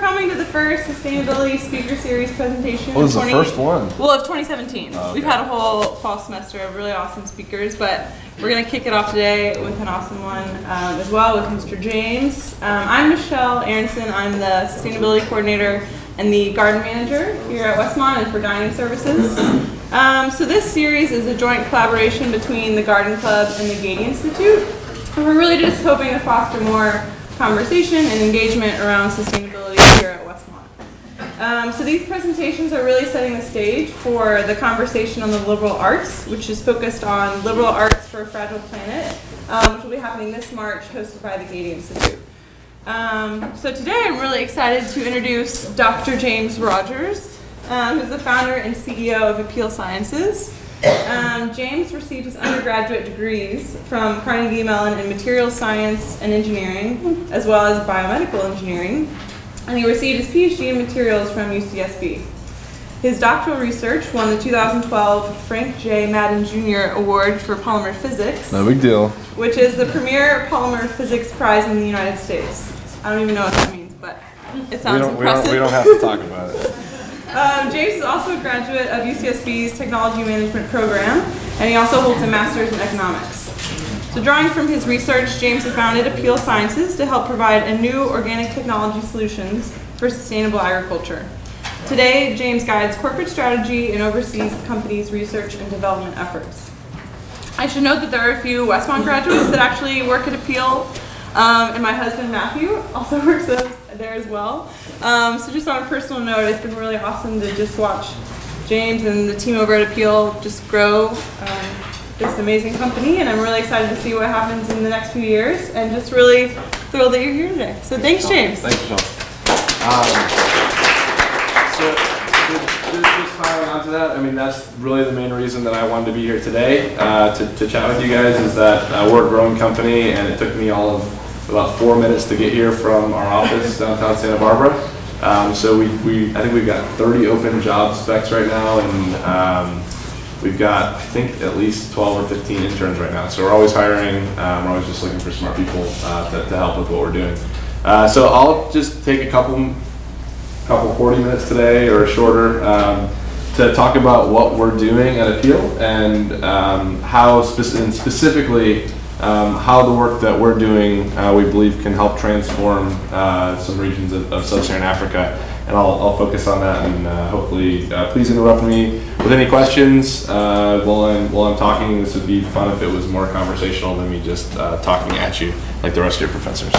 coming to the first Sustainability Speaker Series presentation. What was the first one? Well, of 2017. Oh, okay. We've had a whole fall semester of really awesome speakers, but we're going to kick it off today with an awesome one as well with Mr. James. I'm Michelle Aronson. I'm the Sustainability Coordinator and the Garden Manager here at Westmont and for Dining Services. So this series is a joint collaboration between the Garden Club and the Gady Institute. And we're really just hoping to foster more conversation and engagement around sustainability here at Westmont. So these presentations are really setting the stage for the conversation on the liberal arts, which is focused on liberal arts for a fragile planet, which will be happening this March, hosted by the Gady Institute. So today I'm really excited to introduce Dr. James Rogers, who's the founder and CEO of Apeel Sciences. James received his undergraduate degrees from Carnegie Mellon in materials science and engineering, as well as biomedical engineering, and he received his Ph.D. in materials from UCSB. His doctoral research won the 2012 Frank J. Madden Jr. Award for Polymer Physics. No big deal. Which is the premier polymer physics prize in the United States. I don't even know what that means, but it sounds impressive. We don't have to talk about it. James is also a graduate of UCSB's Technology Management Program, and he also holds a master's in economics. So drawing from his research, James has founded Apeel Sciences to help provide a new organic technology solutions for sustainable agriculture. Today, James guides corporate strategy and oversees the company's research and development efforts. I should note that there are a few Westmont graduates that actually work at Apeel, and my husband Matthew also works there as well. So just on a personal note, it's been really awesome to just watch James and the team over at Apeel just grow this amazing company, and I'm really excited to see what happens in the next few years, and just really thrilled that you're here today. So thanks, James. Thanks, Michelle. So just piling onto that, I mean, that's really the main reason that I wanted to be here today, to chat with you guys, is that we're a growing company, and it took me all of about 4 minutes to get here from our office downtown Santa Barbara. So I think we've got 30 open job specs right now, and we've got, I think, at least 12 or 15 interns right now. So we're always hiring. We're always just looking for smart people to help with what we're doing. So I'll just take a couple 40 minutes today or shorter to talk about what we're doing at Apeel, and how specifically how the work that we're doing we believe can help transform some regions of sub-Saharan Africa. And I'll focus on that, and hopefully please interrupt me with any questions while I'm talking. This would be fun if it was more conversational than me just talking at you like the rest of your professors.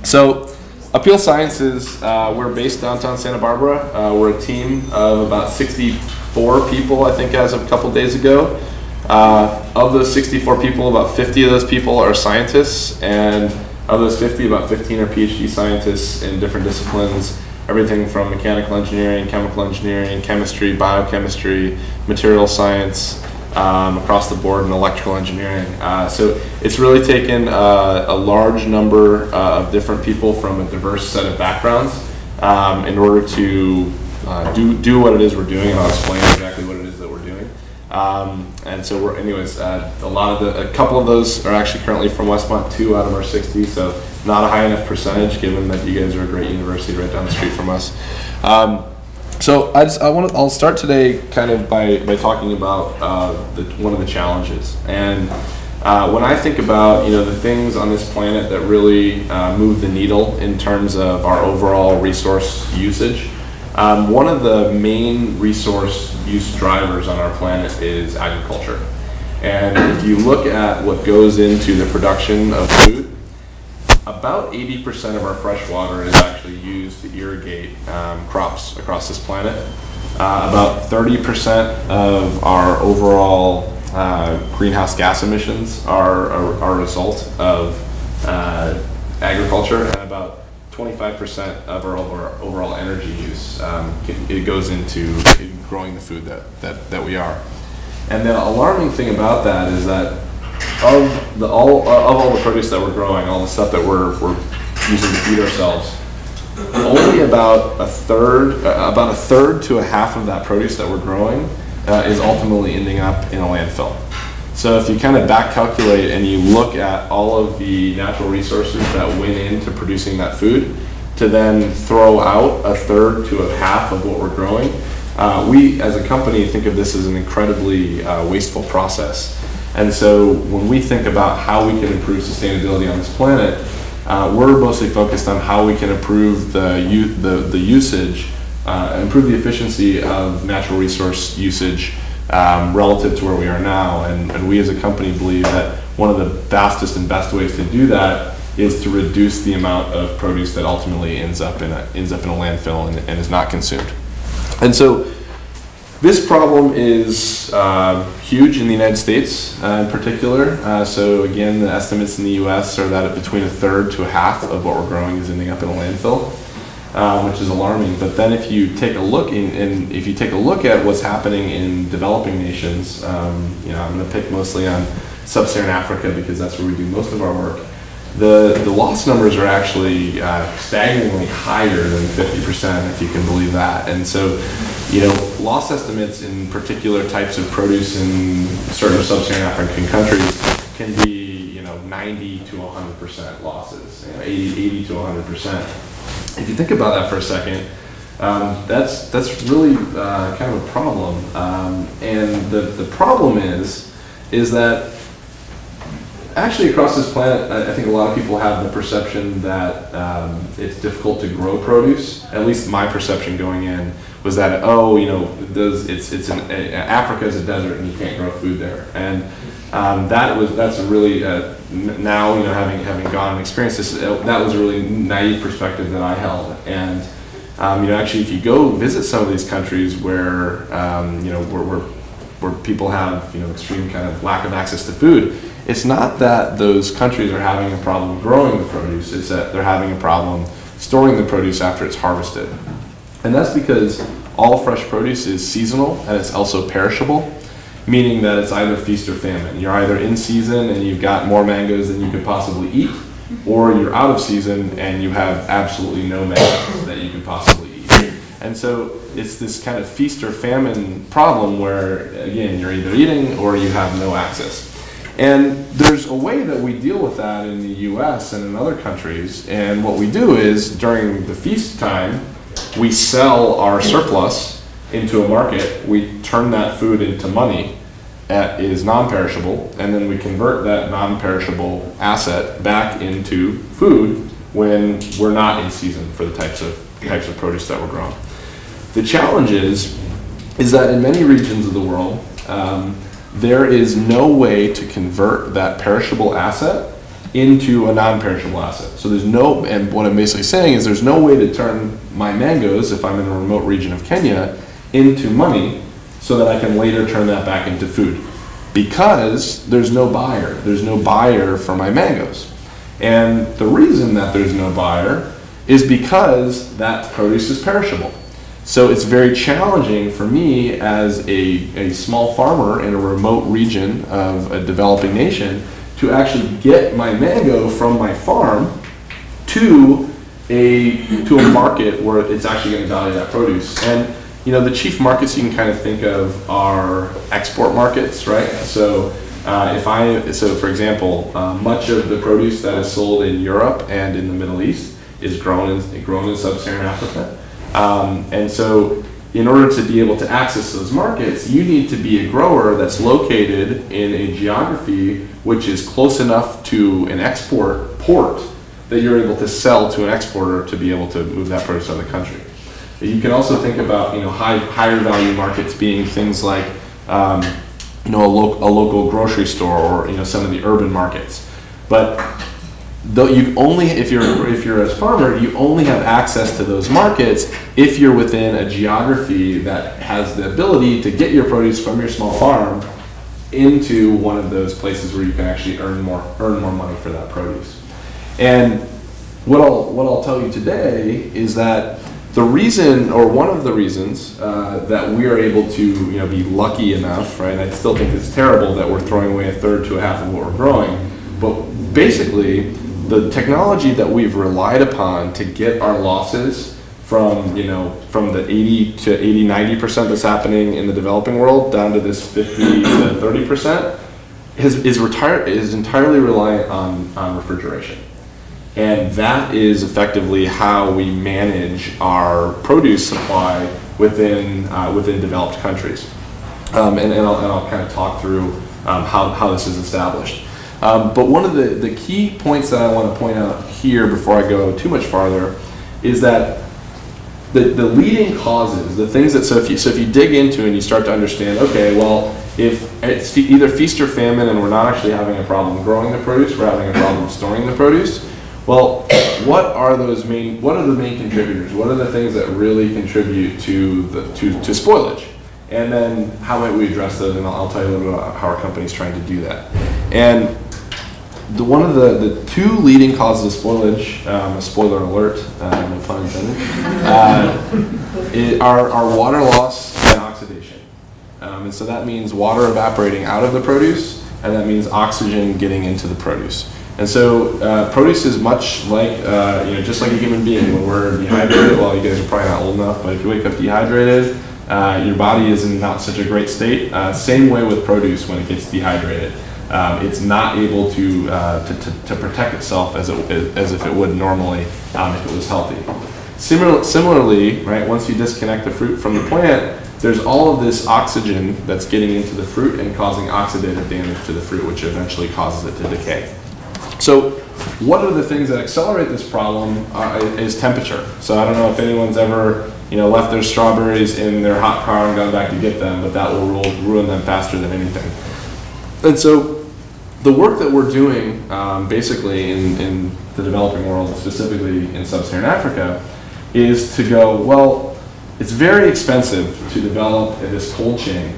So Apeel Sciences, we're based downtown Santa Barbara. We're a team of about 64 people, I think, as of a couple days ago. Of those 64 people, about 50 of those people are scientists, and of those 50, about 15 are Ph.D. scientists in different disciplines, everything from mechanical engineering, chemical engineering, chemistry, biochemistry, material science, across the board, and electrical engineering. So it's really taken a large number of different people from a diverse set of backgrounds in order to do what it is we're doing, and I'll explain exactly what it is that we're doing. And so we're, anyways, a couple of those are actually currently from Westmont, 2 out of our 60, so not a high enough percentage given that you guys are a great university right down the street from us. So I'll start today kind of by talking about one of the challenges. And when I think about the things on this planet that really move the needle in terms of our overall resource usage, one of the main resource use drivers on our planet is agriculture. And if you look at what goes into the production of food, about 80% of our fresh water is actually used to irrigate crops across this planet. About 30% of our overall greenhouse gas emissions are a result of agriculture, and about 25% of our overall energy use it goes into growing the food that we are. And the alarming thing about that is that of all the produce that we're growing, all the stuff that we're using to feed ourselves, only about a third to a half of that produce that we're growing is ultimately ending up in a landfill. So if you kind of back calculate and you look at all of the natural resources that went into producing that food, to then throw out a third to a half of what we're growing, we as a company think of this as an incredibly wasteful process. And so when we think about how we can improve sustainability on this planet, we're mostly focused on how we can improve the usage, improve the efficiency of natural resource usage relative to where we are now. And we as a company believe that one of the fastest and best ways to do that is to reduce the amount of produce that ultimately ends up in a landfill and is not consumed. And so this problem is huge in the United States in particular. So again, the estimates in the US are that between a third to a half of what we're growing is ending up in a landfill, which is alarming. But then if you take a look at what's happening in developing nations, I'm going to pick mostly on sub-Saharan Africa because that's where we do most of our work. The loss numbers are actually staggeringly higher than 50%, if you can believe that. And so, loss estimates in particular types of produce in certain sub-Saharan African countries can be, 90 to 100% losses, 80 to 100%. If you think about that for a second, that's really kind of a problem. And the problem is that actually across this planet, I think a lot of people have the perception that it's difficult to grow produce. At least my perception going in was that, Africa is a desert and you can't grow food there. And that's a really, now, having gone and experienced this, that was a really naive perspective that I held. And, actually if you go visit some of these countries where, where people have, extreme kind of lack of access to food, it's not that those countries are having a problem growing the produce, it's that they're having a problem storing the produce after it's harvested. And that's because all fresh produce is seasonal and it's also perishable, meaning that it's either feast or famine. You're either in season and you've got more mangoes than you could possibly eat, or you're out of season and you have absolutely no mangoes that you could possibly eat. And so it's this kind of feast or famine problem where, again, you're either eating or you have no access. And there's a way that we deal with that in the US and in other countries. And what we do is during the feast time, we sell our surplus into a market. We turn that food into money that is non-perishable, and then we convert that non-perishable asset back into food when we're not in season for the types of produce that we're growing. The challenge is that in many regions of the world, there is no way to convert that perishable asset into a non-perishable asset. So and what I'm basically saying is there's no way to turn my mangoes, if I'm in a remote region of Kenya, into money so that I can later turn that back into food. Because there's no buyer. There's no buyer for my mangoes. And the reason that there's no buyer is because that produce is perishable. So it's very challenging for me as a small farmer in a remote region of a developing nation to actually get my mango from my farm to a market where it's actually going to value that produce. And the chief markets you can kind of think of are export markets, right? So for example, much of the produce that is sold in Europe and in the Middle East is grown in sub-Saharan Africa. And so in order to be able to access those markets, you need to be a grower that's located in a geography which is close enough to an export port that you're able to sell to an exporter to be able to move that produce out of the country. You can also think about higher value markets being things like a local grocery store or some of the urban markets. But though if you're a farmer, you only have access to those markets if you're within a geography that has the ability to get your produce from your small farm into one of those places where you can actually earn more money for that produce. And what I'll tell you today is that the reason, or one of the reasons, that we are able to be lucky enough, right? I still think it's terrible that we're throwing away a third to a half of what we're growing, but basically the technology that we've relied upon to get our losses from the 80 to 90% that's happening in the developing world down to this 50 to 30% is entirely reliant on refrigeration. And that is effectively how we manage our produce supply within developed countries. And I'll kind of talk through how this is established. But one of the key points that I want to point out here before I go too much farther is that the leading causes, the things that, so if you dig into and you start to understand, okay, well, if it's either feast or famine and we're not actually having a problem growing the produce, we're having a problem storing the produce, well, what are the main contributors? What are the things that really contribute to spoilage? And then how might we address those? And I'll tell you a little bit about how our company is trying to do that. And one of the two leading causes of spoilage, a spoiler alert, no pun intended, are water loss and oxidation. And so that means water evaporating out of the produce, and that means oxygen getting into the produce. And so produce is much like, just like a human being. When we're dehydrated, well, you guys are probably not old enough, but if you wake up dehydrated, your body is in not such a great state. Same way with produce when it gets dehydrated. It's not able to protect itself as if it would normally if it was healthy. Similarly, right, once you disconnect the fruit from the plant, there's all of this oxygen that's getting into the fruit and causing oxidative damage to the fruit, which eventually causes it to decay. So what are the things that accelerate this problem is temperature. So I don't know if anyone's ever left their strawberries in their hot car and gone back to get them, but that will ruin them faster than anything. And so the work that we're doing basically in the developing world, specifically in sub-Saharan Africa, is to go, well, it's very expensive to develop this cold chain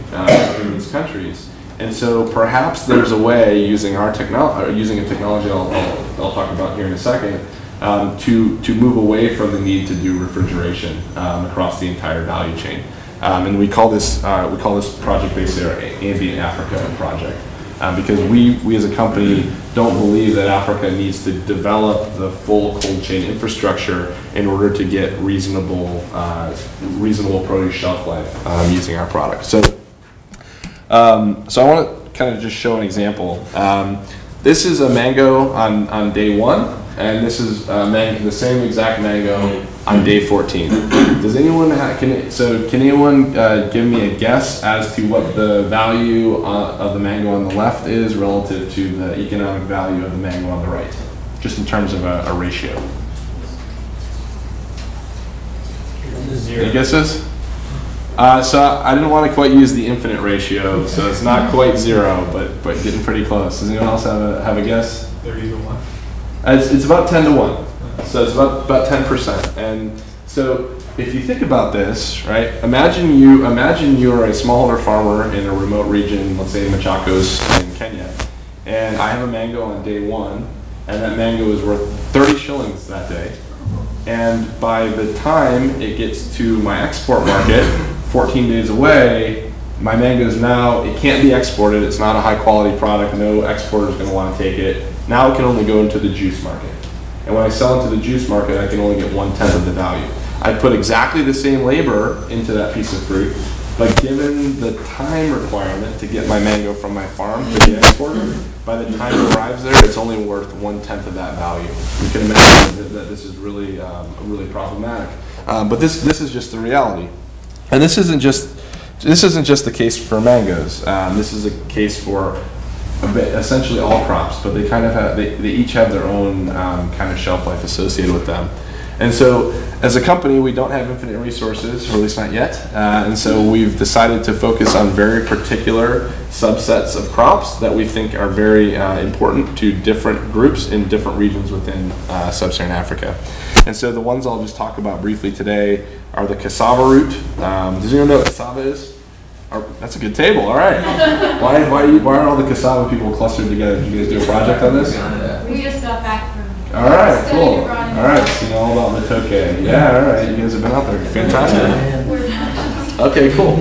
in these countries. And so perhaps there's a way using our technology, using a technology I'll talk about here in a second, to move away from the need to do refrigeration across the entire value chain. And we call this project basically our Ambient Africa project. Because we as a company don't believe that Africa needs to develop the full cold chain infrastructure in order to get reasonable produce shelf life using our product. So I want to kind of just show an example. This is a mango on day 1, and this is the same exact mango on day 14. Does anyone can anyone give me a guess as to what the value of the mango on the left is relative to the economic value of the mango on the right, just in terms of a ratio? Any guesses? So I didn't want to quite use the infinite ratio, so it's not quite 0, but getting pretty close. Does anyone else have a guess? 30 to 1. It's about 10 to 1. So it's about 10%. And so if you think about this, right? Imagine you're a smallholder farmer in a remote region, let's say Machakos in Kenya, and I have a mango on day 1, and that mango is worth 30 shillings that day. And by the time it gets to my export market, 14 days away, my mango is now, it can't be exported, it's not a high quality product, no exporter is going to want to take it. Now it can only go into the juice market. And when I sell into the juice market, I can only get 1/10 of the value. I put exactly the same labor into that piece of fruit, but given the time requirement to get my mango from my farm to the exporter, by the time it arrives there, it's only worth 1/10 of that value. You can imagine that this is really, really problematic. But this is just the reality. And this isn't just the case for mangoes. This is a case for essentially all crops, but they kind of have, they each have their own kind of shelf life associated with them. And so as a company, we don't have infinite resources, or at least not yet. And so we've decided to focus on very particular subsets of crops that we think are very important to different groups in different regions within sub-Saharan Africa. And so the ones I'll just talk about briefly today are the cassava root. Does anyone know what cassava is? That's a good table, all right. Why are all the cassava people clustered together? Did you guys do a project on this? We just got back from all right, cool. All right, so you know all about Matoke. Yeah, all right, you guys have been out there. Fantastic. Okay, cool.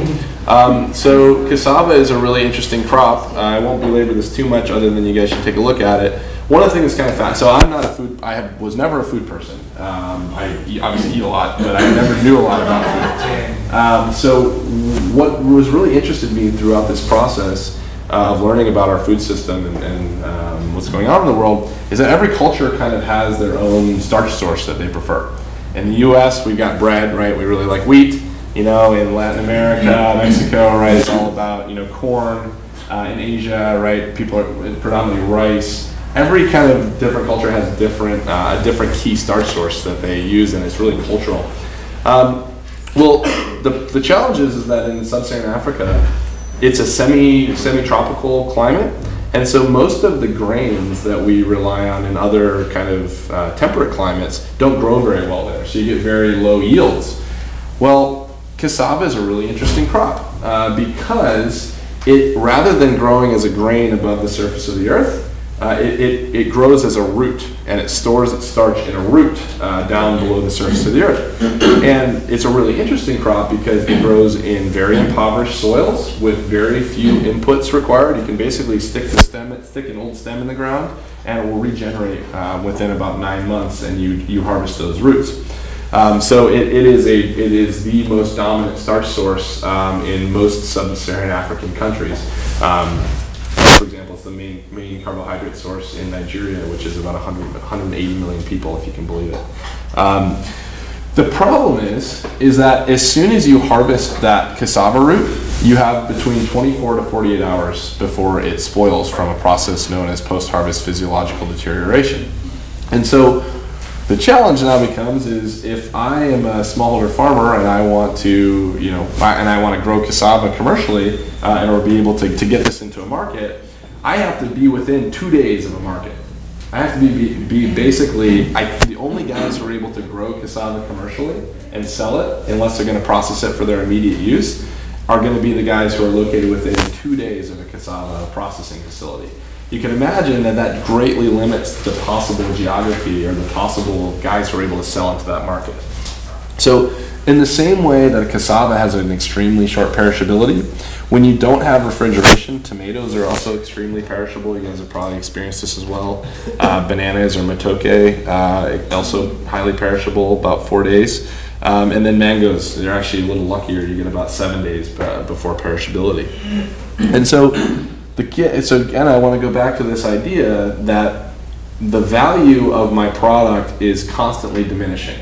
So cassava is a really interesting crop. I won't belabor this too much other than you guys should take a look at it. One of the things that's kind of fast, so I'm not a food, was never a food person. I obviously eat a lot, but I never knew a lot about food. So what was really interested me throughout this process of learning about our food system and what's going on in the world is that every culture kind of has their own starch source that they prefer. In the U.S., we've got bread, right? We really like wheat. You know, in Latin America, Mexico, right, it's all about, corn. In Asia, right, people are predominantly rice. Every kind of different culture has a different key starch source that they use, and it's really cultural. Well, the challenge is that in sub-Saharan Africa, it's a semi-tropical climate, and so most of the grains that we rely on in other kind of temperate climates don't grow very well there, so you get very low yields. Well, cassava is a really interesting crop because rather than growing as a grain above the surface of the earth, it grows as a root, and it stores its starch in a root down below the surface of the earth. And it's a really interesting crop because it grows in very impoverished soils with very few inputs required. You can basically stick an old stem in the ground, and it will regenerate within about 9 months, and you harvest those roots. So it is the most dominant starch source in most sub-Saharan African countries. For example, it's the main carbohydrate source in Nigeria, which is about 180 million people, if you can believe it. The problem is that as soon as you harvest that cassava root, you have between 24 to 48 hours before it spoils from a process known as post-harvest physiological deterioration. And so the challenge now becomes is if I am a smallholder farmer and I want to, grow cassava commercially in order to be able to get this into a market, I have to be within 2 days of a market. I have to be basically, the only guys who are able to grow cassava commercially and sell it, unless they're going to process it for their immediate use, are going to be the guys who are located within 2 days of a cassava processing facility. You can imagine that greatly limits the possible geography or the possible guys who are able to sell into that market. So in the same way that cassava has an extremely short perishability, when you don't have refrigeration, tomatoes are also extremely perishable. You guys have probably experienced this as well. Bananas or matoke, also highly perishable, about 4 days. And then mangoes, they're actually a little luckier. You get about 7 days before perishability. And so again, I want to go back to this idea that the value of my product is constantly diminishing.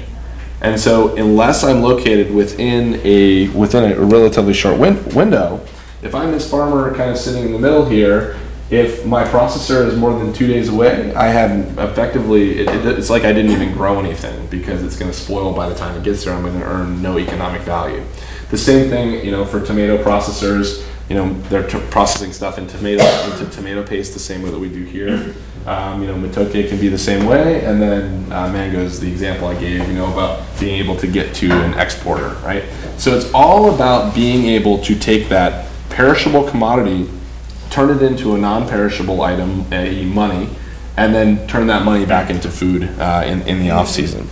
And so unless I'm located within a relatively short window, if I'm this farmer kind of sitting in the middle here, if my processor is more than 2 days away, I have effectively, it's like I didn't even grow anything because it's going to spoil by the time it gets there. I'm going to earn no economic value. The same thing, for tomato processors. They're processing stuff into tomato paste the same way that we do here. Matoke can be the same way, and then mangoes, the example I gave, about being able to get to an exporter, right? So it's all about being able to take that perishable commodity, turn it into a non-perishable item, money, and then turn that money back into food in the off season.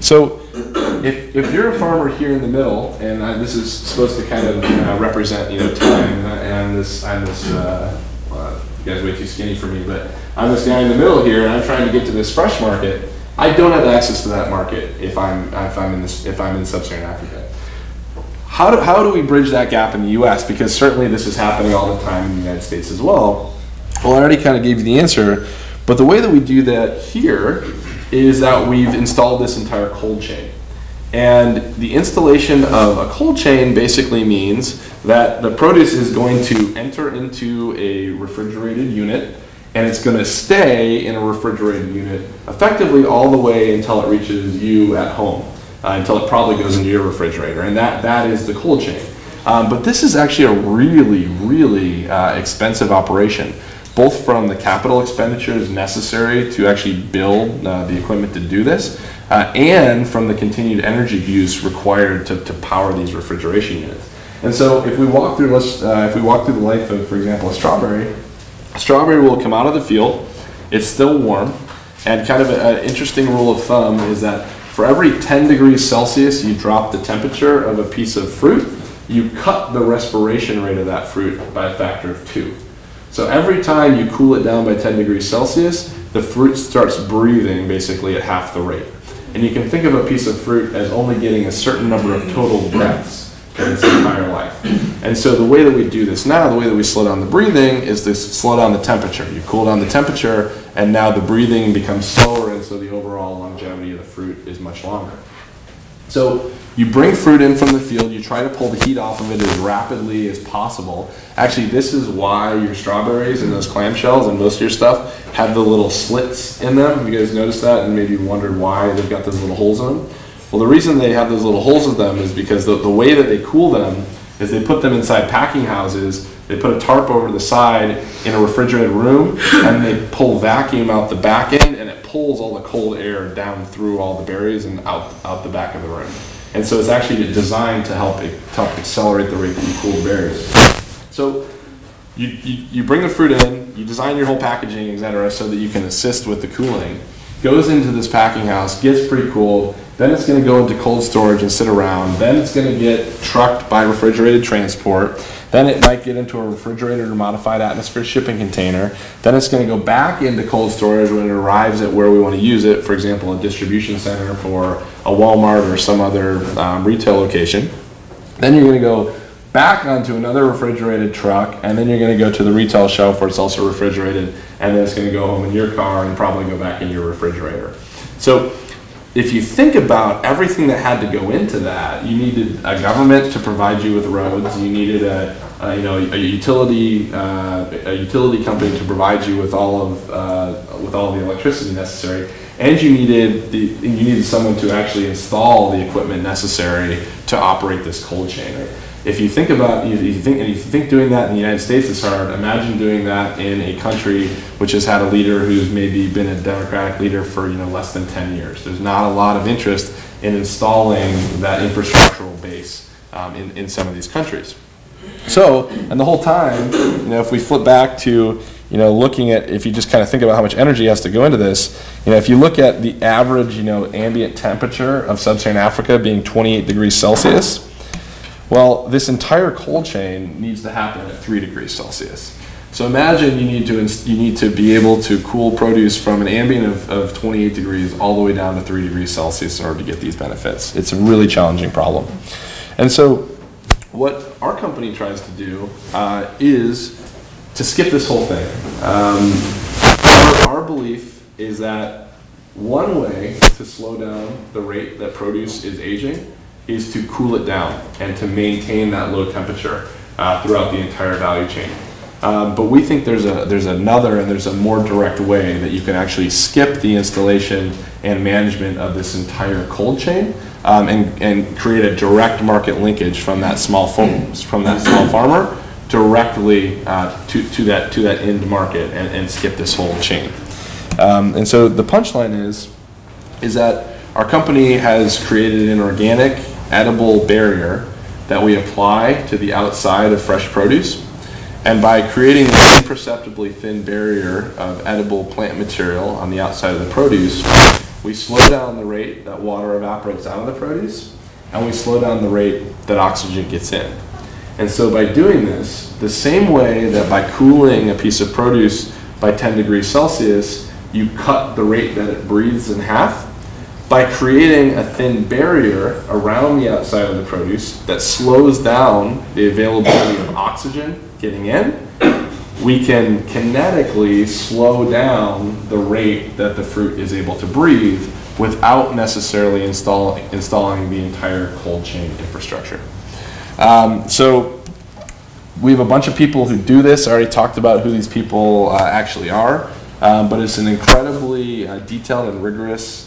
So if you're a farmer here in the middle, and this is supposed to kind of represent time, and I'm this you guys are way too skinny for me, but I'm this guy in the middle here, and I'm trying to get to this fresh market. I don't have access to that market if I'm in sub-Saharan Africa. How do we bridge that gap in the U.S.? Because certainly this is happening all the time in the United States as well. Well, I already kind of gave you the answer, but the way that we do that here is that we've installed this entire cold chain. And the installation of a cold chain basically means that the produce is going to enter into a refrigerated unit, and it's going to stay in a refrigerated unit effectively all the way until it reaches you at home, until it probably goes into your refrigerator, and that is the cold chain. But this is actually a really, really expensive operation, both from the capital expenditures necessary to actually build the equipment to do this, and from the continued energy use required to power these refrigeration units. And so if we walk through, the life of, for example, a strawberry will come out of the field, it's still warm, and kind of an interesting rule of thumb is that for every 10 degrees Celsius you drop the temperature of a piece of fruit, you cut the respiration rate of that fruit by a factor of 2. So every time you cool it down by 10 degrees Celsius, the fruit starts breathing basically at half the rate. And you can think of a piece of fruit as only getting a certain number of total breaths in its entire life. And so the way that we do this now, the way that we slow down the breathing is to slow down the temperature. You cool down the temperature, and now the breathing becomes slower, and so the overall longevity of the fruit is much longer. So you bring fruit in from the field, you try to pull the heat off of it as rapidly as possible. Actually, this is why your strawberries and those clamshells and most of your stuff have the little slits in them. Have you guys noticed that and maybe wondered why they've got those little holes in them? Well, the reason they have those little holes in them is because the way that they cool them is they put them inside packing houses. They put a tarp over the side in a refrigerated room, and they pull vacuum out the back end, and it pulls all the cold air down through all the berries and out the back of the room. And so it's actually designed to help accelerate the rate that you cool berries. So you bring the fruit in, you design your whole packaging, etc., so that you can assist with the cooling. Goes into this packing house, gets pre-cooled, then it's going to go into cold storage and sit around, then it's going to get trucked by refrigerated transport, then it might get into a refrigerated or modified atmosphere shipping container, then it's going to go back into cold storage when it arrives at where we want to use it, for example, a distribution center for a Walmart or some other retail location. Then you're going to go back onto another refrigerated truck, and then you're going to go to the retail shelf where it's also refrigerated, and then it's going to go home in your car and probably go back in your refrigerator. So if you think about everything that had to go into that, you needed a government to provide you with roads, you needed a utility company to provide you with all of the electricity necessary, and you needed someone to actually install the equipment necessary to operate this cold chain. If you think about, if you think doing that in the United States is hard, imagine doing that in a country which has had a leader who's maybe been a Democratic leader for less than 10 years. There's not a lot of interest in installing that infrastructural base in some of these countries. So, and the whole time, if we flip back to looking at, if you just kind of think about how much energy has to go into this, if you look at the average ambient temperature of sub-Saharan Africa being 28 degrees Celsius. Well, this entire cold chain needs to happen at 3 degrees Celsius. So imagine you need to be able to cool produce from an ambient of 28 degrees all the way down to 3 degrees Celsius in order to get these benefits. It's a really challenging problem. And so what our company tries to do is to skip this whole thing. Our belief is that one way to slow down the rate that produce is aging is to cool it down and to maintain that low temperature throughout the entire value chain. But we think there's a more direct way that you can actually skip the installation and management of this entire cold chain and create a direct market linkage from that small farmer directly to that end market and skip this whole chain. And so the punchline is that our company has created an organic edible barrier that we apply to the outside of fresh produce. And by creating an imperceptibly thin barrier of edible plant material on the outside of the produce, we slow down the rate that water evaporates out of the produce, and we slow down the rate that oxygen gets in. And so by doing this, the same way that by cooling a piece of produce by 10 degrees Celsius, you cut the rate that it breathes in half, by creating a thin barrier around the outside of the produce that slows down the availability of oxygen getting in, we can kinetically slow down the rate that the fruit is able to breathe without necessarily installing the entire cold chain infrastructure. So we have a bunch of people who do this. I already talked about who these people actually are. But it's an incredibly detailed and rigorous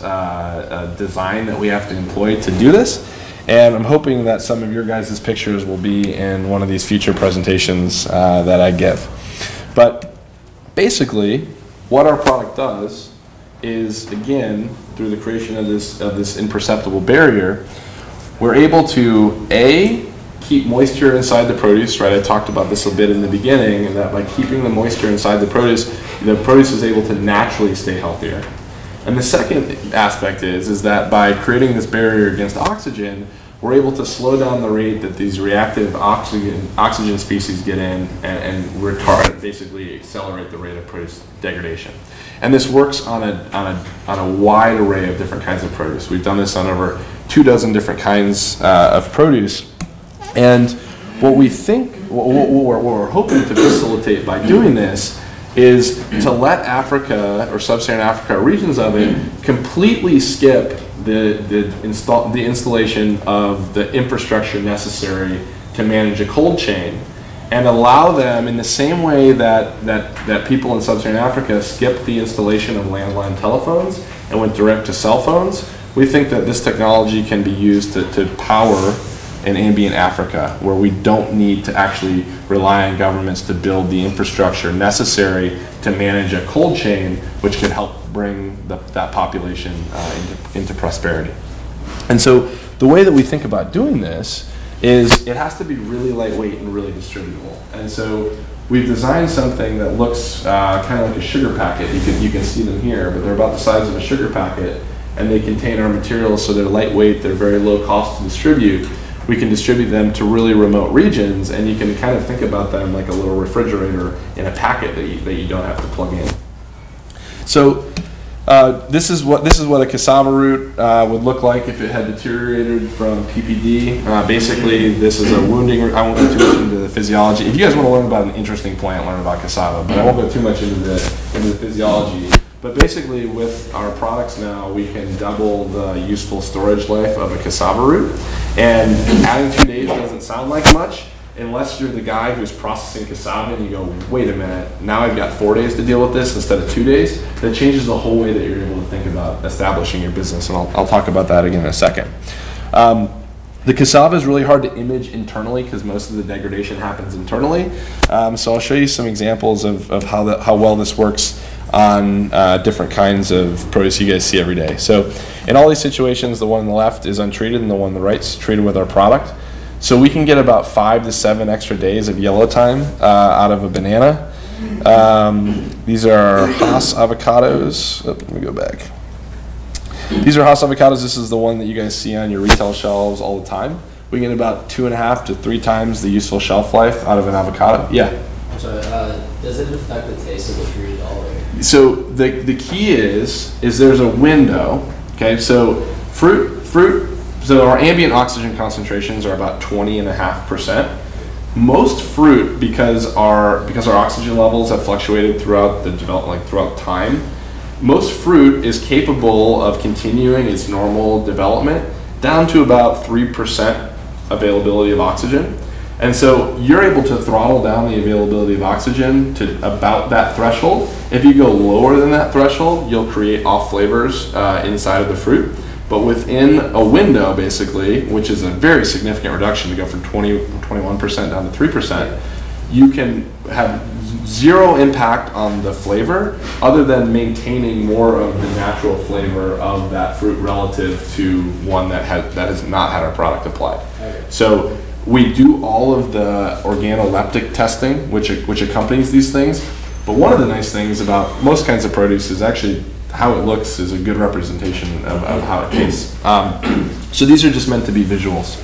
design that we have to employ to do this. And I'm hoping that some of your guys' pictures will be in one of these future presentations that I give. But basically, what our product does is, again, through the creation of this imperceptible barrier, we're able to, A, keep moisture inside the produce, right? I talked about this a bit in the beginning, and that by keeping the moisture inside the produce is able to naturally stay healthier. And the second aspect is that by creating this barrier against oxygen, we're able to slow down the rate that these reactive oxygen species get in and retard, basically accelerate the rate of produce degradation. And this works on a wide array of different kinds of produce. We've done this on over 24 different kinds of produce. And what we think, what we're hoping to facilitate by doing this is to let Africa or sub-Saharan Africa, regions of it, completely skip the installation of the infrastructure necessary to manage a cold chain, and allow them, in the same way that people in sub-Saharan Africa skipped the installation of landline telephones and went direct to cell phones. We think that this technology can be used to power an ambient Africa, where we don't need to actually rely on governments to build the infrastructure necessary to manage a cold chain, which could help bring that population into prosperity. And so the way that we think about doing this is it has to be really lightweight and really distributable. And so we've designed something that looks kind of like a sugar packet. You can see them here, but they're about the size of a sugar packet, and they contain our materials, so they're lightweight, they're very low cost to distribute. We can distribute them to really remote regions, and you can kind of think about them like a little refrigerator in a packet that you don't have to plug in. So this is what a cassava root would look like if it had deteriorated from PPD. Basically, this is a wounding root. I won't go too much into the physiology. If you guys want to learn about an interesting plant, learn about cassava, but I won't go too much into the physiology. But basically, with our products now, we can double the useful storage life of a cassava root. And adding 2 days doesn't sound like much, unless you're the guy who's processing cassava and you go, wait a minute, now I've got 4 days to deal with this instead of 2 days. That changes the whole way that you're able to think about establishing your business, and I'll talk about that again in a second. The cassava is really hard to image internally because most of the degradation happens internally. So I'll show you some examples of how well this works on different kinds of produce you guys see every day. So in all these situations, the one on the left is untreated and the one on the right is treated with our product. So we can get about 5 to 7 extra days of yellow time out of a banana. These are Hass avocados. Oh, let me go back. These are Hass avocados. This is the one that you guys see on your retail shelves all the time. We get about 2.5 to 3 times the useful shelf life out of an avocado. Yeah. So does it affect the taste of the fruit at all? So the key is there's a window. Okay, so fruit. So our ambient oxygen concentrations are about 20.5%. Most fruit, because our oxygen levels have fluctuated throughout the development, throughout time, most fruit is capable of continuing its normal development down to about 3% availability of oxygen. And so you're able to throttle down the availability of oxygen to about that threshold. If you go lower than that threshold, you'll create off flavors inside of the fruit. But within a window, basically, which is a very significant reduction to go from 21% down to 3%, you can have zero impact on the flavor other than maintaining more of the natural flavor of that fruit relative to one that has not had our product applied. Okay. So we do all of the organoleptic testing, which accompanies these things. But one of the nice things about most kinds of produce is actually how it looks is a good representation of how it tastes. So these are just meant to be visuals.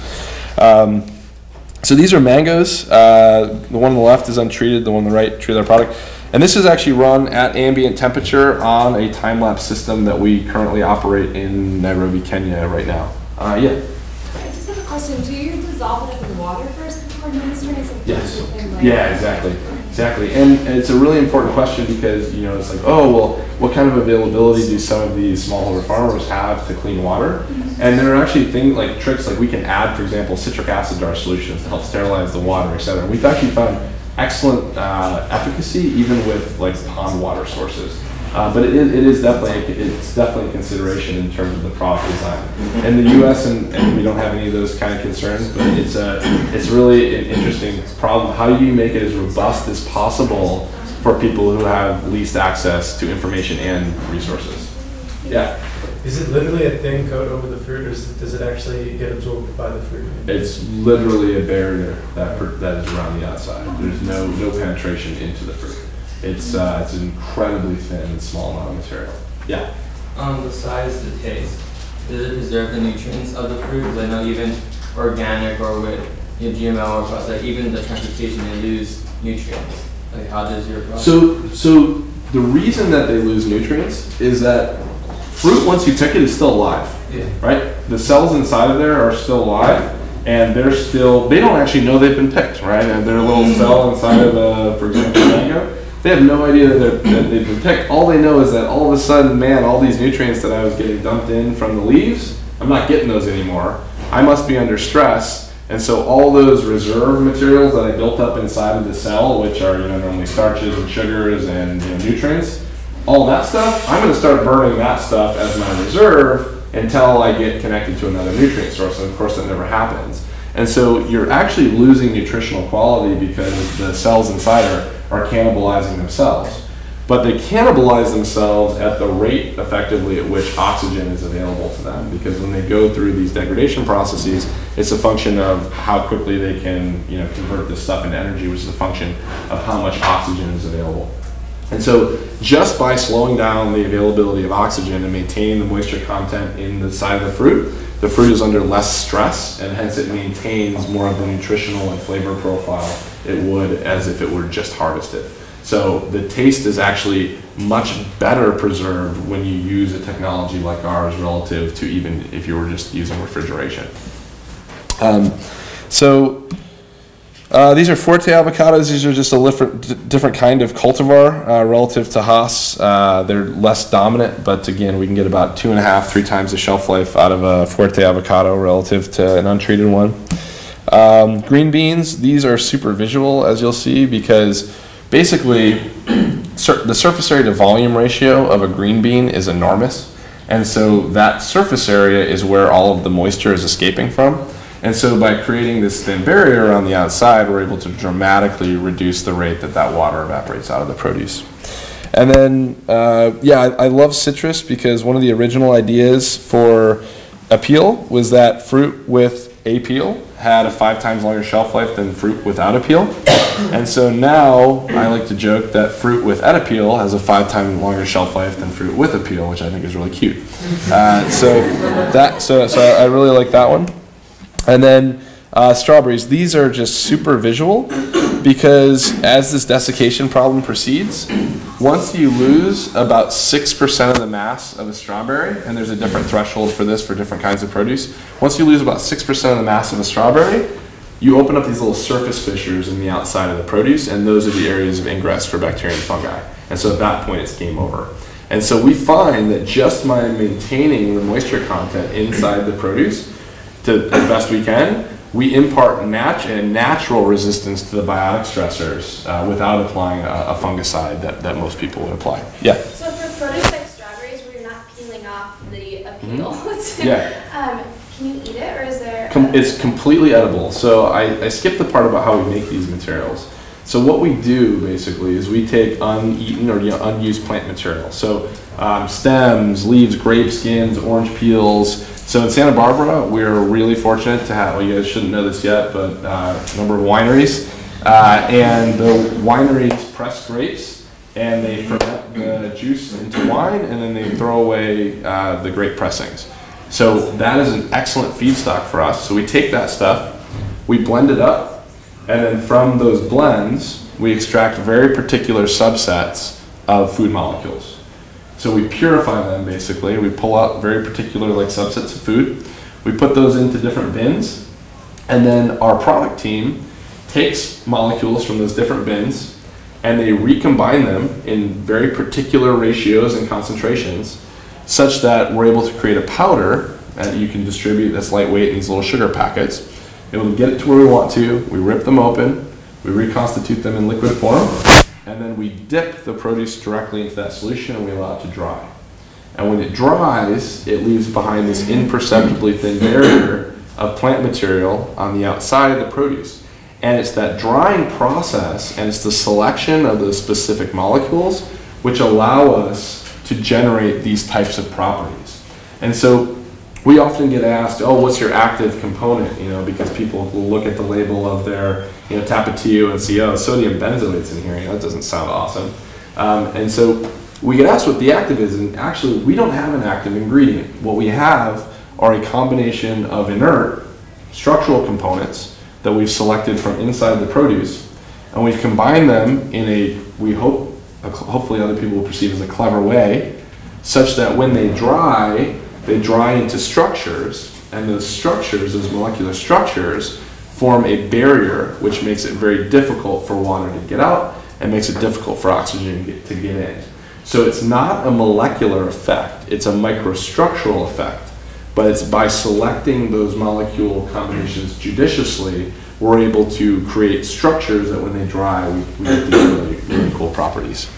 So these are mangoes. The one on the left is untreated, the one on the right treated our product. And this is actually run at ambient temperature on a time-lapse system that we currently operate in Nairobi, Kenya right now. Yeah? I just have a question. Do you dissolve it in water first before administering it? Yes. Yeah, exactly. Exactly. And it's a really important question because, you know, it's like, oh, well, what kind of availability do some of these smallholder farmers have to clean water? Mm-hmm. And there are actually things like tricks, like we can add, for example, citric acid to our solutions to help sterilize the water, et cetera. We've actually found excellent efficacy even with like pond water sources. But it is definitely a consideration in terms of the product design. In the U.S. and we don't have any of those kind of concerns, but it's really an interesting problem. How do you make it as robust as possible for people who have least access to information and resources? Yeah. Is it literally a thin coat over the fruit, or does it actually get absorbed by the fruit? It's literally a barrier that is around the outside. There's no penetration into the fruit. It's an incredibly thin and small amount of material. Yeah. Besides the taste, does it preserve the nutrients of the fruit? Because I know even organic or with GMO or processed, even the transportation, they lose nutrients. Like, how does your product? So the reason that they lose nutrients is that fruit, once you pick it, is still alive. Yeah. Right? The cells inside of there are still alive. and they don't actually know they've been picked, right? And their little cell inside of, for example, mango, they have no idea that they've been picked. All they know is that all of a sudden, man, all these nutrients that I was getting dumped in from the leaves, I'm not getting those anymore. I must be under stress. And so all those reserve materials that I built up inside of the cell, which are normally starches and sugars and nutrients, all that stuff, I'm going to start burning that stuff as my reserve until I get connected to another nutrient source. And of course, that never happens. And so you're actually losing nutritional quality because the cells inside are cannibalizing themselves. But they cannibalize themselves at the rate, effectively, at which oxygen is available to them. Because when they go through these degradation processes, it's a function of how quickly they can convert this stuff into energy, which is a function of how much oxygen is available. And so just by slowing down the availability of oxygen and maintaining the moisture content in the side of the fruit is under less stress, and hence it maintains more of the nutritional and flavor profile it would as if it were just harvested. So the taste is actually much better preserved when you use a technology like ours relative to even if you were just using refrigeration. These are Forte avocados. These are just a different kind of cultivar relative to Haas. They're less dominant, but again, we can get about 2.5, 3 times the shelf life out of a Forte avocado relative to an untreated one. Green beans, these are super visual, as you'll see, because basically the surface area to volume ratio of a green bean is enormous. And so that surface area is where all of the moisture is escaping from. And so by creating this thin barrier on the outside, we're able to dramatically reduce the rate that water evaporates out of the produce. And then, I love citrus because one of the original ideas for Apeel was that fruit with a peel had a 5 times longer shelf life than fruit without a peel. And so now I like to joke that fruit without a peel has a 5 times longer shelf life than fruit with a peel, which I think is really cute. So I really like that one. And then strawberries, these are just super visual because as this desiccation problem proceeds, once you lose about 6% of the mass of a strawberry, and there's a different threshold for this for different kinds of produce, once you lose about 6% of the mass of a strawberry, you open up these little surface fissures in the outside of the produce, and those are the areas of ingress for bacteria and fungi. And so at that point, it's game over. And so we find that just by maintaining the moisture content inside the produce, as best we can, we impart natural resistance to the biotic stressors without applying a fungicide that most people would apply. Yeah? So for produce like strawberries where you're not peeling off the peel, can you eat it or is there... It's completely edible. So I skipped the part about how we make these materials. So what we do basically is we take uneaten or unused plant material. So stems, leaves, grape skins, orange peels. So in Santa Barbara, we're really fortunate to have, well, you guys shouldn't know this yet, but a number of wineries. And the wineries press grapes and they ferment the juice into wine and then they throw away the grape pressings. So that is an excellent feedstock for us. So we take that stuff, we blend it up, and then from those blends, we extract very particular subsets of food molecules. So we purify them basically. We pull out very particular subsets of food. We put those into different bins, and then our product team takes molecules from those different bins and they recombine them in very particular ratios and concentrations such that we're able to create a powder that you can distribute that's lightweight in these little sugar packets. It will get it to where we want to. We rip them open, we reconstitute them in liquid form, and then we dip the produce directly into that solution and we allow it to dry. And when it dries, it leaves behind this imperceptibly thin barrier of plant material on the outside of the produce. And it's that drying process and it's the selection of those specific molecules which allow us to generate these types of properties. And so we often get asked, oh, what's your active component? Because people will look at the label of their Tapatio and see, oh, sodium benzoate's in here. That doesn't sound awesome. And so we get asked what the active is, and actually we don't have an active ingredient. What we have are a combination of inert structural components that we've selected from inside the produce, and we've combined them in a, hopefully other people will perceive as a clever way, such that when they dry into structures And those structures, those molecular structures, form a barrier which makes it very difficult for water to get out and makes it difficult for oxygen to get in. So it's not a molecular effect, it's a microstructural effect. But it's by selecting those molecule combinations judiciously, we're able to create structures that when they dry, we get these really cool properties.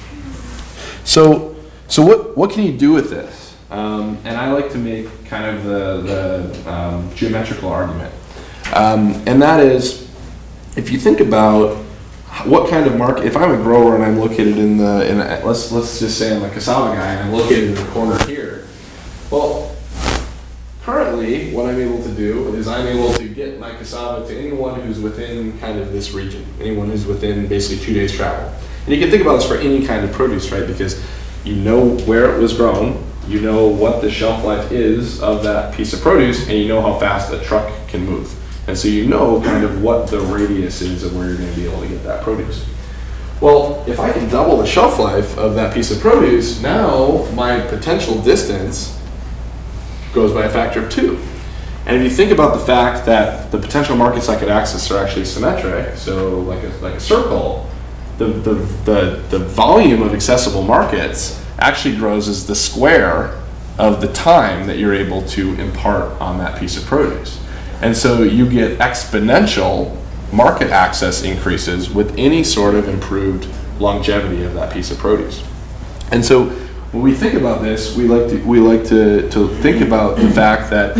So what can you do with this? And I like to make kind of the geometrical argument. And that is, if you think about what kind of market, if I'm a grower and I'm located let's just say I'm a cassava guy and I'm located in the corner here. Well, currently what I'm able to do is I'm able to get my cassava to anyone who's within kind of this region, anyone who's within basically 2 days travel. And you can think about this for any kind of produce, right? Because you know where it was grown, you know what the shelf life is of that piece of produce, and you know how fast a truck can move. And so you know kind of what the radius is of where you're going to be able to get that produce. Well, if I can double the shelf life of that piece of produce, now my potential distance goes by a factor of 2. And if you think about the fact that the potential markets I could access are actually symmetric, so like a circle, the volume of accessible markets actually grows as the square of the time that you're able to impart on that piece of produce. And so you get exponential market access increases with any sort of improved longevity of that piece of produce. And so when we think about this, we like to think about the fact that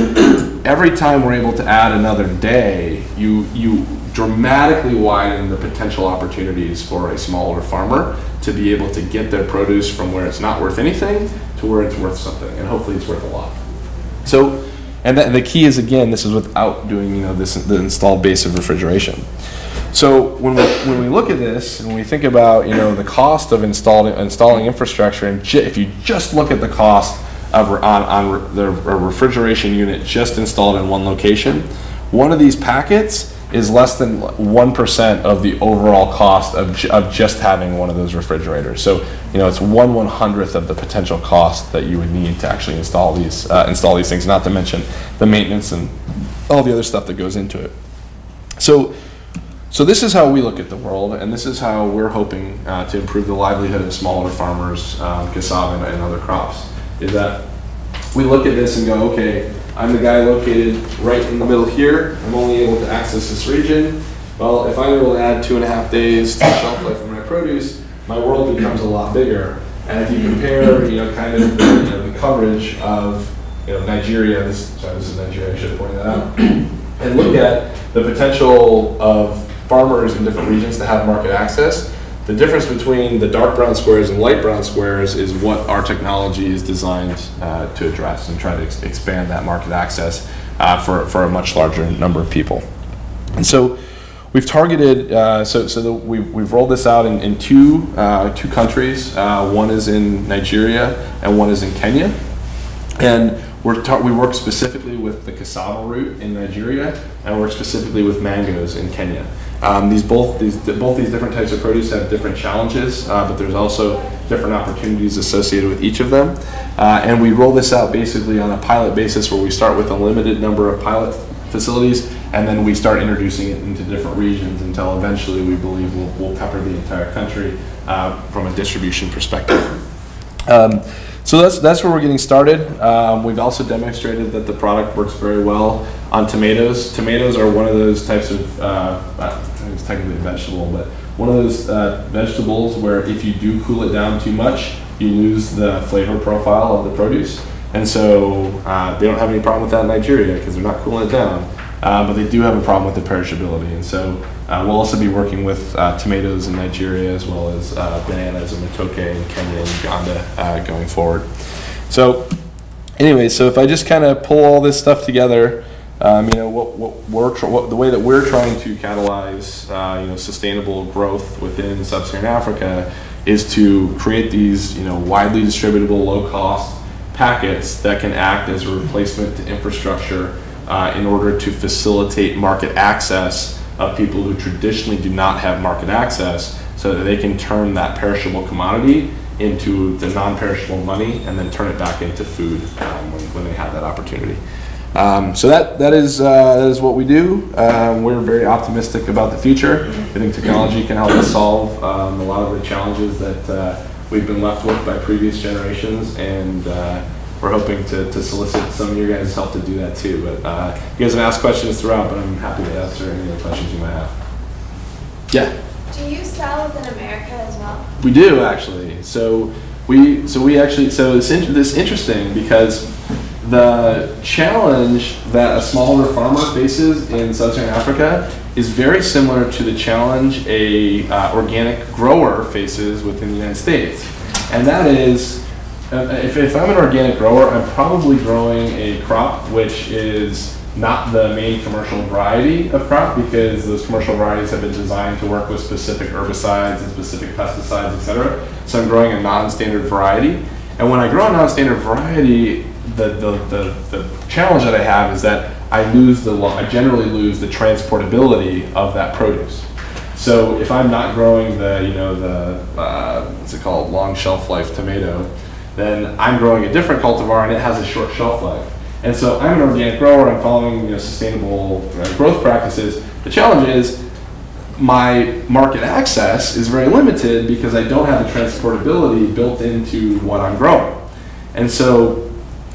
every time we're able to add another day, you dramatically widen the potential opportunities for a smaller farmer to be able to get their produce from where it's not worth anything to where it's worth something, and hopefully it's worth a lot. So, and the key is, again, this is without doing the installed base of refrigeration. So when we look at this and we think about the cost of installing infrastructure, and if you just look at the cost of on the refrigeration unit just installed in one location, one of these packets is less than 1% of the overall cost of just having one of those refrigerators. So it's 1/100th of the potential cost that you would need to actually install these things, not to mention the maintenance and all the other stuff that goes into it. So this is how we look at the world, and this is how we're hoping to improve the livelihood of smaller farmers, cassava and other crops, is that we look at this and go, okay, I'm the guy located right in the middle here. I'm only able to access this region. Well, if I'm able to add 2.5 days to shelf life of my produce, my world becomes a lot bigger. And if you compare, kind of the coverage of Nigeria, this is Nigeria, I should have pointed that out, and look at the potential of farmers in different regions to have market access, the difference between the dark brown squares and light brown squares is what our technology is designed to address and try to expand that market access for a much larger number of people. And so we've targeted, we've rolled this out in two countries. One is in Nigeria and one is in Kenya. And we work specifically with the cassava root in Nigeria and work specifically with mangoes in Kenya. Both these different types of produce have different challenges, but there's also different opportunities associated with each of them. And we roll this out basically on a pilot basis where we start with a limited number of pilot facilities, and then we start introducing it into different regions until eventually we believe we'll cover the entire country from a distribution perspective. So that's where we're getting started. We've also demonstrated that the product works very well on tomatoes. Tomatoes are one of those types of, I think it's technically a vegetable, but one of those vegetables where if you do cool it down too much, you lose the flavor profile of the produce. And so they don't have any problem with that in Nigeria because they're not cooling it down. But they do have a problem with the perishability. And so we'll also be working with tomatoes in Nigeria as well as bananas and matoke in Kenya and Uganda going forward. So anyway, so if I just kind of pull all this stuff together, the way that we're trying to catalyze sustainable growth within sub-Saharan Africa is to create these widely distributable, low-cost packets that can act as a replacement to infrastructure in order to facilitate market access of people who traditionally do not have market access, so that they can turn that perishable commodity into the non-perishable money and then turn it back into food when they have that opportunity. So that is what we do. We're very optimistic about the future. I think technology can help us solve a lot of the challenges that we've been left with by previous generations, and we're hoping to solicit some of your guys' help to do that too. But you guys have asked questions throughout, but I'm happy to answer any other questions you might have. Yeah. Do you sell within America as well? We do, actually. So it's interesting because the challenge that a smallholder farmer faces in sub-Saharan Africa is very similar to the challenge a organic grower faces within the United States, and that is, if I'm an organic grower, I'm probably growing a crop which is not the main commercial variety of crop, because those commercial varieties have been designed to work with specific herbicides and specific pesticides, etc. So I'm growing a non-standard variety, and when I grow a non-standard variety, the challenge that I have is that I generally lose the transportability of that produce. So if I'm not growing what's it called, long shelf life tomato, then I'm growing a different cultivar and it has a short shelf life. And so I'm an organic grower, I'm following sustainable growth practices. The challenge is my market access is very limited because I don't have the transportability built into what I'm growing. And so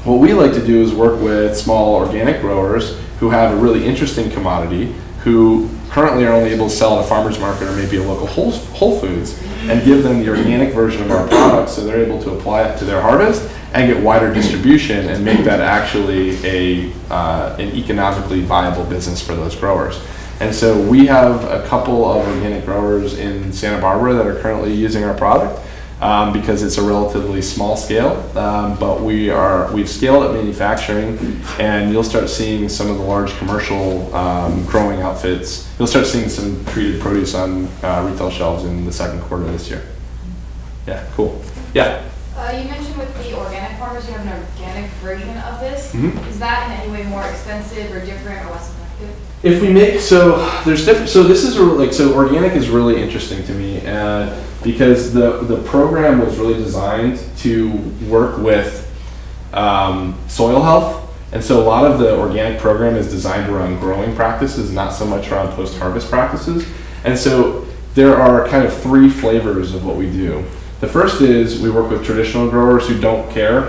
what we like to do is work with small organic growers who have a really interesting commodity, who currently are only able to sell at a farmer's market or maybe a local Whole Foods, and give them the organic version of our product so they're able to apply it to their harvest and get wider distribution and make that actually an economically viable business for those growers. And so we have a couple of organic growers in Santa Barbara that are currently using our product. Because it's a relatively small scale, but we've scaled up manufacturing, and you'll start seeing some of the large commercial growing outfits. You'll start seeing some treated produce on retail shelves in the second quarter of this year. Yeah, cool. Yeah. You mentioned with the organic farmers, you have an organic version of this. Mm-hmm. Is that in any way more expensive or different or less effective? If we make, there's different, organic is really interesting to me, because the program was really designed to work with soil health. And so a lot of the organic program is designed around growing practices, not so much around post-harvest practices. And so there are kind of three flavors of what we do. The first is we work with traditional growers who don't care.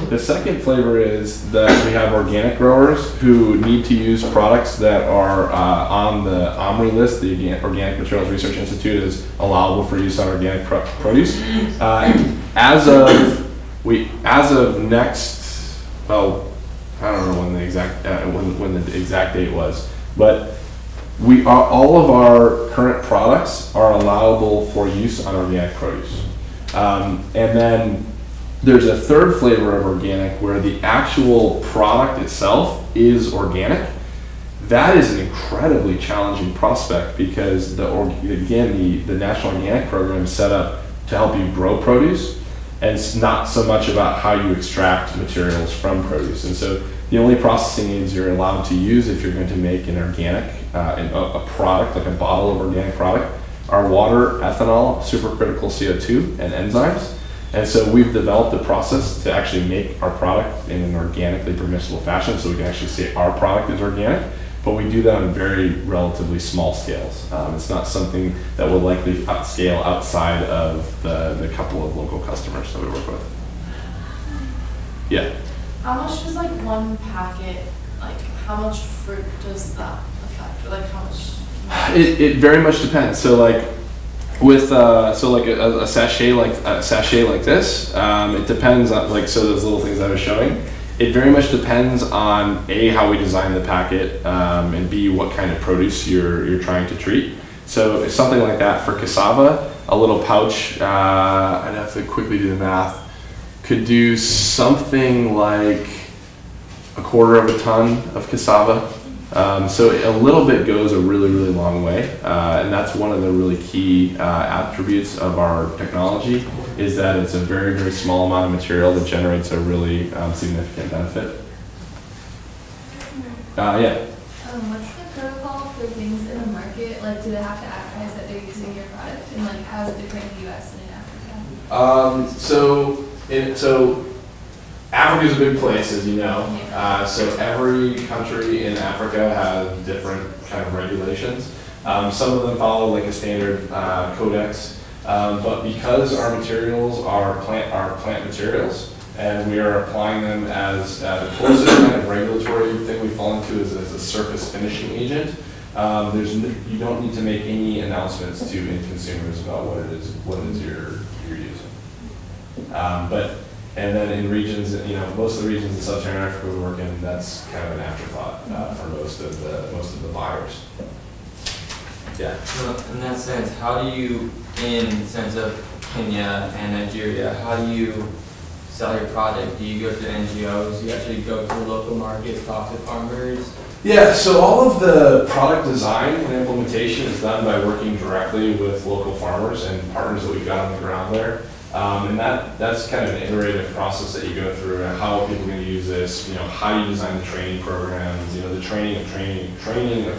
The second flavor is that we have organic growers who need to use products that are on the OMRI list, the Organic Materials Research Institute, is allowable for use on organic produce. As of next, well, I don't know when the exact date was, but all of our current products are allowable for use on organic produce, and then there's a third flavor of organic where the actual product itself is organic. That is an incredibly challenging prospect because the National Organic Program is set up to help you grow produce, and it's not so much about how you extract materials from produce. And so the only processing aids you're allowed to use if you're going to make an organic, a product, like a bottle of organic product, are water, ethanol, supercritical CO2, and enzymes. And so we've developed a process to actually make our product in an organically permissible fashion, so we can actually say our product is organic, but we do that on very relatively small scales. It's not something that will likely scale outside of the couple of local customers that we work with. Yeah? How much does like one packet, like how much fruit does that affect? Or, like how much? It very much depends. So like, with a sachet like this, it depends on those little things I was showing. It very much depends on A, how we design the packet, and B, what kind of produce you're trying to treat. So if something like that for cassava, a little pouch, I'd have to quickly do the math, could do something like 1/4 of a ton of cassava. So a little bit goes a really, really long way, and that's one of the really key attributes of our technology, is that it's a very, very small amount of material that generates a really significant benefit. Yeah? What's the protocol for things in the market? Like, do they have to advertise that they're using your product? And how is it different in the US and in Africa? Africa's a big place, as you know. So every country in Africa has different kind of regulations. Some of them follow like a standard codex, but because our materials are plant materials, and we are applying them as the closest kind of regulatory thing we fall into is as a surface finishing agent. You don't need to make any announcements to end consumers about what it is you're using. And then in regions, most of the regions in sub-Saharan Africa we work in, that's kind of an afterthought for most of the buyers. Yeah. So in that sense, how do you, in the sense of Kenya and Nigeria, how do you sell your product? Do you go to NGOs? Do you actually go to local markets, talk to farmers? Yeah, so all of the product design and implementation is done by working directly with local farmers and partners that we've got on the ground there. And that's kind of an iterative process that you go through. And how are people going to use this? How do you design the training programs? The training of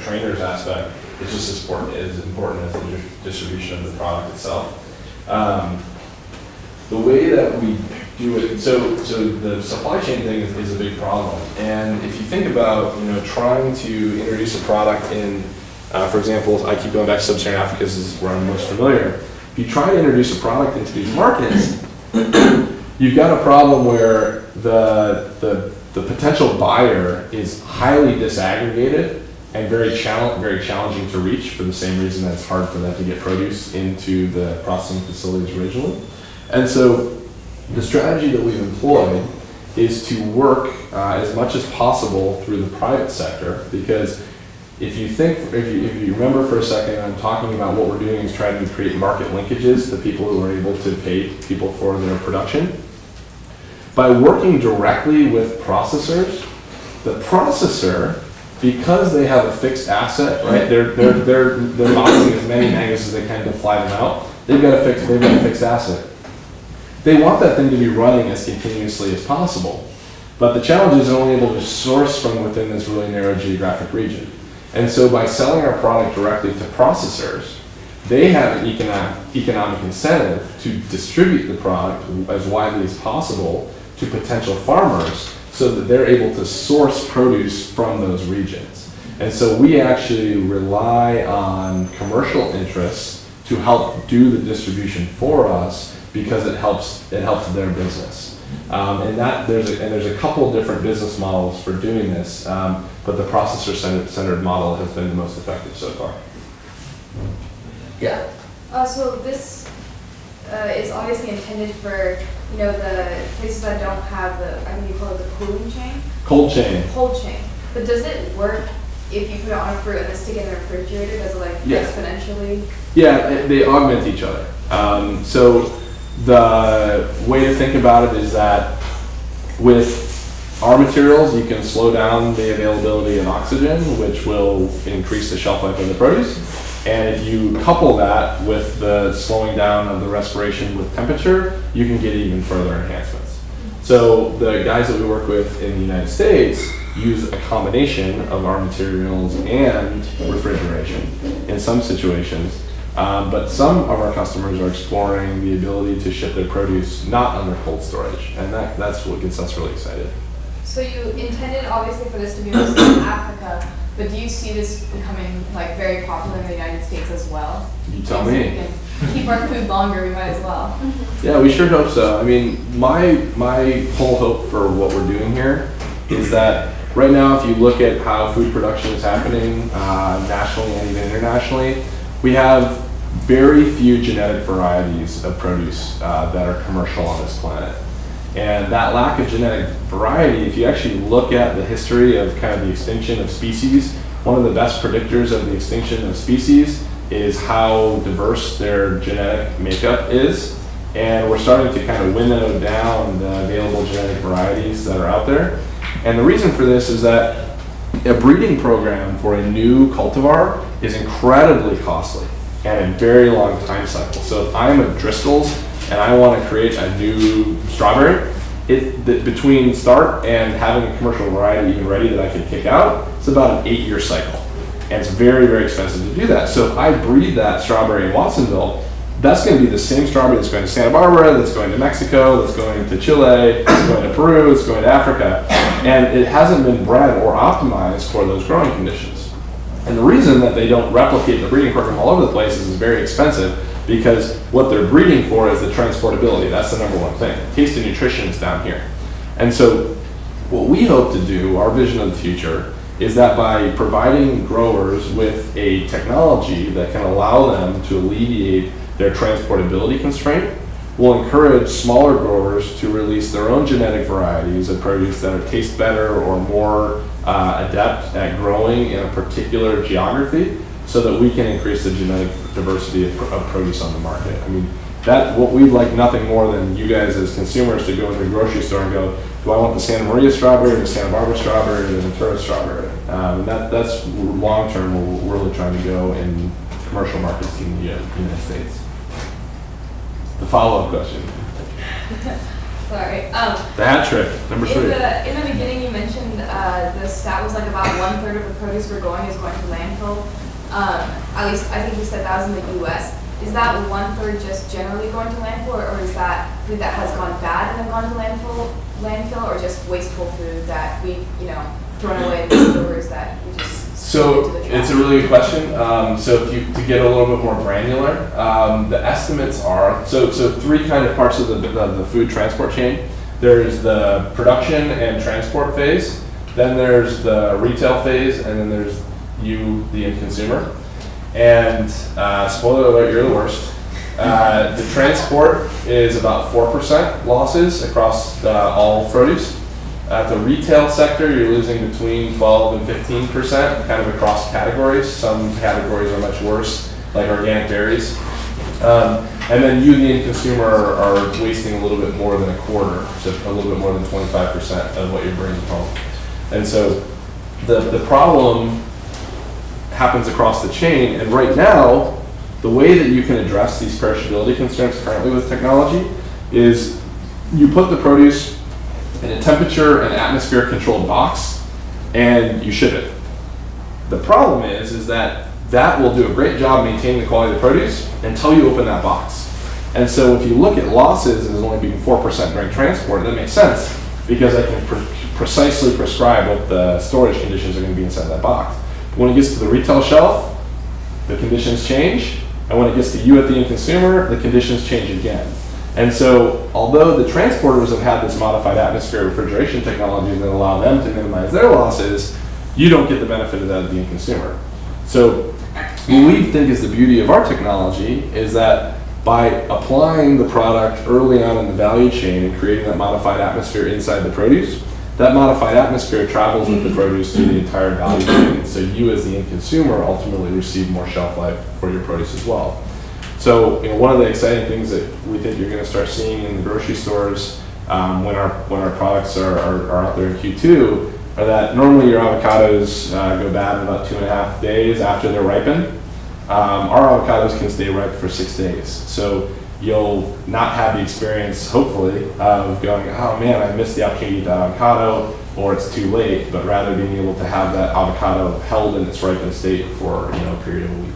trainers aspect is just as important as the distribution of the product itself. The way that we do it, so the supply chain thing is a big problem. And if you think about, trying to introduce a product in, for example, I keep going back to sub-Saharan Africa because this is where I'm most familiar. If you try to introduce a product into these markets, you've got a problem where the potential buyer is highly disaggregated and very challenging to reach for the same reason that it's hard for them to get produce into the processing facilities originally. And so the strategy that we've employed is to work as much as possible through the private sector, because if you remember for a second, I'm talking about what we're doing is trying to create market linkages to people who are able to pay people for their production. By working directly with processors, the processor, because they have a fixed asset, right? They're boxing as many mangoes as they can to fly them out. They've got a fixed asset. They want that thing to be running as continuously as possible. But the challenge is they're only able to source from within this really narrow geographic region. And so by selling our product directly to processors, they have an economic incentive to distribute the product as widely as possible to potential farmers so that they're able to source produce from those regions. And so we actually rely on commercial interests to help do the distribution for us because it helps their business. And there's a couple of different business models for doing this, but the processor-centered model has been the most effective so far. Yeah. So this is obviously intended for the places that don't have the, I think you call it the cooling chain. Cold chain. But does it work if you put it on a fruit and then stick it in a refrigerator? Does it exponentially? Yeah, they augment each other. So the way to think about it is that with our materials, you can slow down the availability of oxygen, which will increase the shelf life of the produce. And if you couple that with the slowing down of the respiration with temperature, you can get even further enhancements. So the guys that we work with in the United States use a combination of our materials and refrigeration in some situations. But some of our customers are exploring the ability to ship their produce not under cold storage, and that's what gets us really excited. So you intended obviously for this to be mostly in Africa, but do you see this becoming very popular in the United States as well? You tell me. So we can keep our food longer, we might as well. Yeah, we sure hope so. I mean, my whole hope for what we're doing here is that right now, if you look at how food production is happening nationally and even internationally, we have very few genetic varieties of produce that are commercial on this planet. And that lack of genetic variety, if you actually look at the history of kind of the extinction of species, one of the best predictors of the extinction of species is how diverse their genetic makeup is. And we're starting to kind of winnow down the available genetic varieties that are out there. And the reason for this is that a breeding program for a new cultivar is incredibly costly and a very long time cycle. So if I'm at Driscoll's and I want to create a new strawberry, between start and having a commercial variety even ready that I can kick out, it's about an 8-year cycle. And it's very, very expensive to do that. So if I breed that strawberry in Watsonville, that's going to be the same strawberry that's going to Santa Barbara, that's going to Mexico, that's going to Chile, that's going to Peru, that's going to Africa, and it hasn't been bred or optimized for those growing conditions. And the reason that they don't replicate the breeding program all over the place is it's very expensive, because what they're breeding for is the transportability. That's the number one thing. Taste and nutrition is down here. And so what we hope to do, our vision of the future, is that by providing growers with a technology that can allow them to alleviate their transportability constraint, will encourage smaller growers to release their own genetic varieties of produce that taste better or more adept at growing in a particular geography, so that we can increase the genetic diversity of produce on the market. I mean, what we'd like nothing more than you guys as consumers to go into the grocery store and go, do I want the Santa Maria strawberry, or the Santa Barbara strawberry, or the Ventura strawberry? And that's long term where we're really trying to go in commercial markets in the United States. The follow-up question. Sorry. The hat trick, number 3. In the beginning, you mentioned the stat was like about 1/3 of the produce we're going is going to landfill. At least I think you said that was in the U.S. Is that 1/3 just generally going to landfill, or is that food that has gone bad and then gone to landfill, or just wasteful food that we've thrown away in the stores that we just So it's a really good question. So to get a little bit more granular, the estimates are, so 3 kind of parts of the food transport chain. There's the production and transport phase, then there's the retail phase, and then there's you, the end consumer. And spoiler alert, you're the worst. The transport is about 4% losses across all produce. At the retail sector, you're losing between 12 and 15%, kind of across categories. Some categories are much worse, like organic berries. And then you, the end consumer, are wasting a little bit more than a quarter, so a little bit more than 25% of what you're bringing home. And so the problem happens across the chain, and right now, the way that you can address these perishability concerns currently with technology is you put the produce in a temperature and atmosphere controlled box and you ship it. The problem is that will do a great job maintaining the quality of the produce until you open that box. And so if you look at losses as only being 4% during transport, that makes sense, because I can precisely prescribe what the storage conditions are going to be inside that box. But when it gets to the retail shelf, the conditions change, and when it gets to you at the end consumer, the conditions change again. And so, although the transporters have had this modified atmosphere refrigeration technology that allow them to minimize their losses, you don't get the benefit of that as the end consumer. So, what we think is the beauty of our technology is that by applying the product early on in the value chain and creating that modified atmosphere inside the produce, that modified atmosphere travels with the produce through the entire value chain. So you as the end consumer ultimately receive more shelf life for your produce as well. So one of the exciting things that we think you're going to start seeing in the grocery stores when our products are out there in Q2 are that normally your avocados go bad in about 2.5 days after they're ripened. Our avocados can stay ripe for 6 days. So you'll not have the experience, hopefully, of going, oh man, I missed the opportunity to eat that avocado, or it's too late, but rather being able to have that avocado held in its ripened state for a period of a week.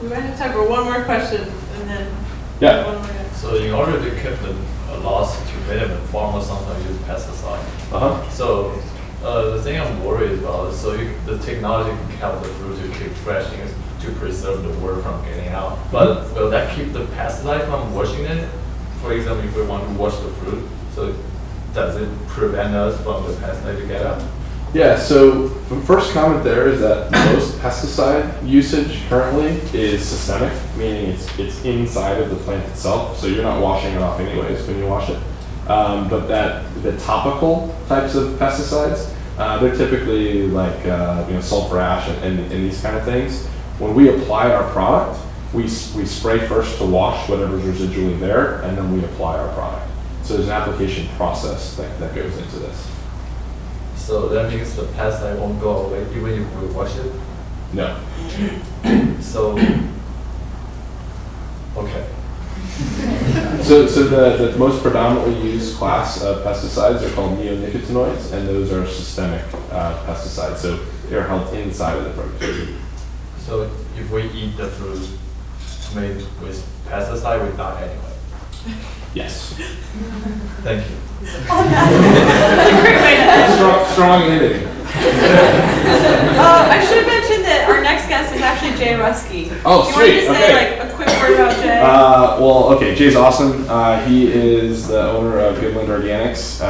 We might have time for one more question, and then yeah. one more. So in order to keep the loss to minimum, farmers sometimes use pesticide. So the thing I'm worried about is, the technology can help the fruit to keep fresh to preserve the water from getting out. But will that keep the pesticide from washing it? For example, if we want to wash the fruit, so does it prevent us from the pesticide to get out? Yeah, so the first comment there is that most pesticide usage currently is systemic, meaning it's inside of the plant itself, so you're not washing it off anyways when you wash it. But the topical types of pesticides, they're typically like sulfur ash and these kind of things. When we apply our product, we spray first to wash whatever's residually there, and then we apply our product. So there's an application process that goes into this. So that means the pesticide won't go away even if we wash it? No. So, okay. So the most predominantly used class of pesticides are called neonicotinoids, and those are systemic pesticides. So they're held inside of the produce. So if if we eat the fruit made with pesticide, we die anyway. Yes. Thank you. That's a great way to Strong ending. I should mention that our next guest is actually Jay Ruskey. Oh, you sweet. Want to say like a quick word about Jay? Well, okay. Jay's awesome. He is the owner of Goodland Organics.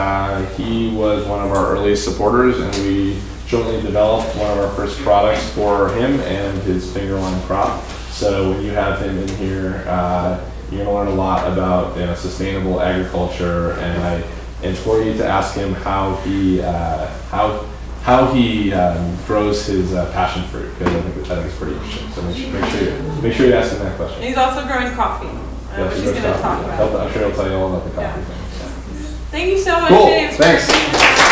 He was one of our earliest supporters, and we jointly developed one of our first products for him and his fingerling crop. So when you have him in here, you're going to learn a lot about sustainable agriculture, and I implore you to ask him how he grows his passion fruit, because I think it's pretty interesting. So make sure you ask him that question. And he's also growing coffee, which he's going to talk about. I'm sure he'll tell you all about the coffee thing. Thank you so much, cool. James. Thanks.